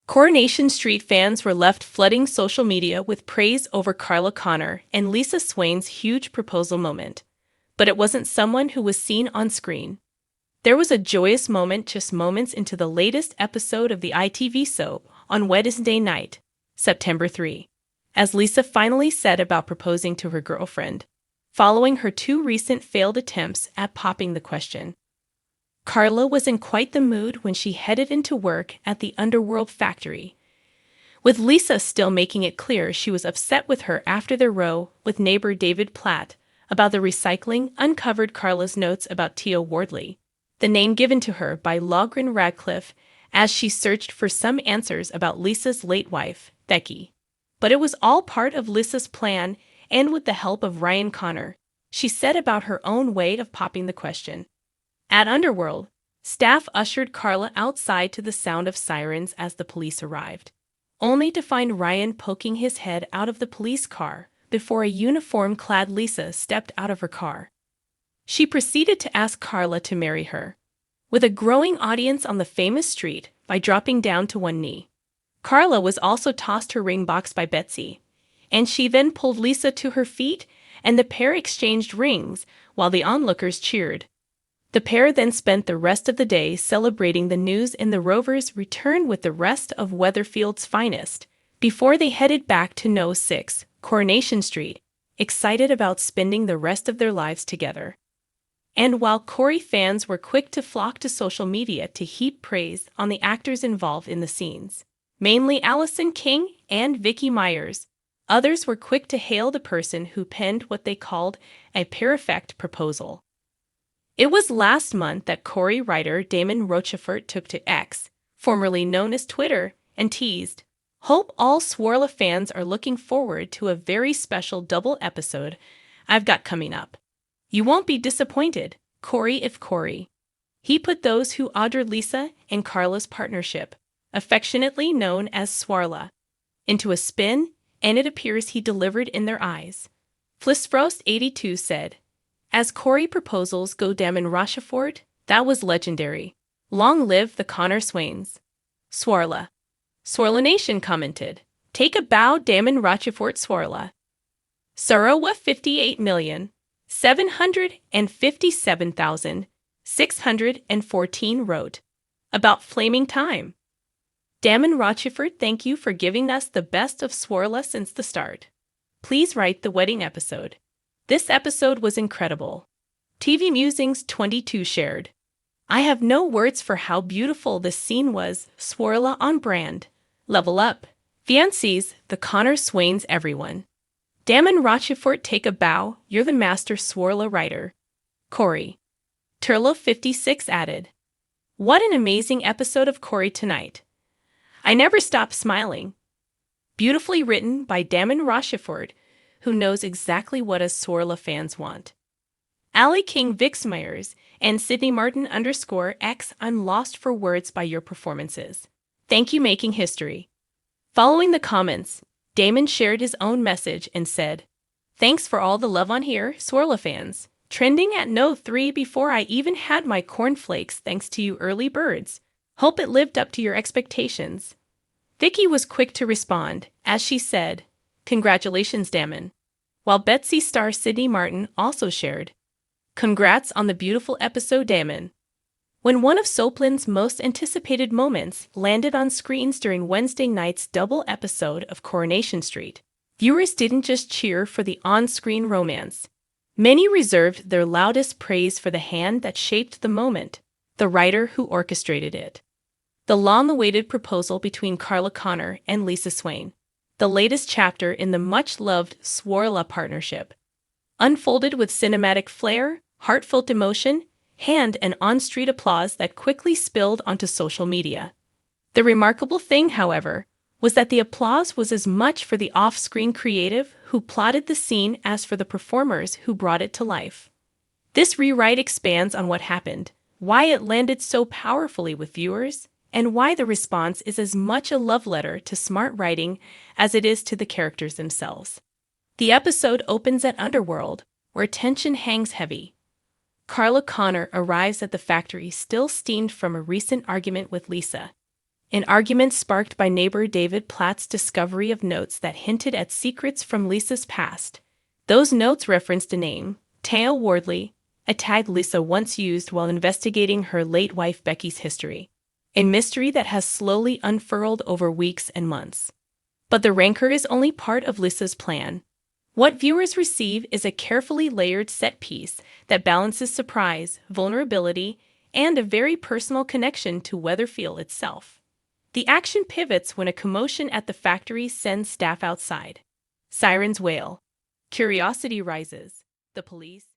Coronation Street fans were left flooding social media with praise over Carla Connor and Lisa Swain's huge proposal moment. But it wasn't someone who was seen on screen. There was a joyous moment just moments into the latest episode of the ITV soap on Wednesday night, September 3, as Lisa finally said about proposing to her girlfriend, following her two recent failed attempts at popping the question. Carla was in quite the mood when she headed into work at the Underworld factory, with Lisa still making it clear she was upset with her after their row with neighbor David Platt about the recycling uncovered Carla's notes about Theo Wardley, the name given to her by Logren Radcliffe as she searched for some answers about Lisa's late wife, Becky. But it was all part of Lisa's plan, and with the help of Ryan Connor, she said about her own way of popping the question. At Underworld, staff ushered Carla outside to the sound of sirens as the police arrived, only to find Ryan poking his head out of the police car before a uniform-clad Lisa stepped out of her car. She proceeded to ask Carla to marry her, with a growing audience on the famous street, by dropping down to one knee. Carla was also tossed her ring box by Betsy, and she then pulled Lisa to her feet, and the pair exchanged rings while the onlookers cheered. The pair then spent the rest of the day celebrating the news and the Rovers returned with the rest of Weatherfield's finest, before they headed back to No. 6, Coronation Street, excited about spending the rest of their lives together. And while Corey fans were quick to flock to social media to heap praise on the actors involved in the scenes, mainly Allison King and Vicky Myers, others were quick to hail the person who penned what they called a perfect proposal. It was last month that Corey writer Damon Rochefort took to X, formerly known as Twitter, and teased, "Hope all Swarla fans are looking forward to a very special double episode I've got coming up. You won't be disappointed, Corey if Corey." He put those who adored Lisa and Carla's partnership, affectionately known as Swarla, into a spin, and it appears he delivered in their eyes. Flissfrost82 said, "As Corey proposals go Damon Rochefort, that was legendary. Long live the Connor Swains." Swarla Nation commented, "Take a bow Damon Rochefort Swarla." Sarawa 58,757,614 wrote, "About flaming time. Damon Rochefort, thank you for giving us the best of Swarla since the start. Please write the wedding episode. This episode was incredible." TV Musings 22 shared, "I have no words for how beautiful this scene was. Swarla on brand. Level up. Fiancés, the Connor Swains, everyone." Damon Rochefort, take a bow. You're the master Swarla writer. Corey Turlo 56 added, "What an amazing episode of Corey tonight. I never stopped smiling." Beautifully written by Damon Rochefort, who knows exactly what us Swarla fans want. Ali King Vixmeyers and Sidney Martin _X, I'm lost for words by your performances. Thank you, making history. Following the comments, Damon shared his own message and said, "Thanks for all the love on here, Swarla fans. Trending at No. 3 before I even had my cornflakes thanks to you early birds. Hope it lived up to your expectations." Vicky was quick to respond, as she said, "Congratulations, Damon." While Betsy star Sidney Martin also shared, "Congrats on the beautiful episode, Damon." When one of Soapland's most anticipated moments landed on screens during Wednesday night's double episode of Coronation Street, viewers didn't just cheer for the on-screen romance. Many reserved their loudest praise for the hand that shaped the moment, the writer who orchestrated it. The long-awaited proposal between Carla Connor and Lisa Swain, the latest chapter in the much-loved Swarla partnership, unfolded with cinematic flair, heartfelt emotion, and on-street applause that quickly spilled onto social media. The remarkable thing, however, was that the applause was as much for the off-screen creative who plotted the scene as for the performers who brought it to life. This rewrite expands on what happened, why it landed so powerfully with viewers, and why the response is as much a love letter to smart writing as it is to the characters themselves. The episode opens at Underworld, where tension hangs heavy. Carla Connor arrives at the factory still steamed from a recent argument with Lisa. An argument sparked by neighbor David Platt's discovery of notes that hinted at secrets from Lisa's past. Those notes referenced a name, Taya Wardley, a tag Lisa once used while investigating her late wife Becky's history. A mystery that has slowly unfurled over weeks and months. But the rancor is only part of Lisa's plan. What viewers receive is a carefully layered set piece that balances surprise, vulnerability, and a very personal connection to Weatherfield itself. The action pivots when a commotion at the factory sends staff outside. Sirens wail. Curiosity rises. The police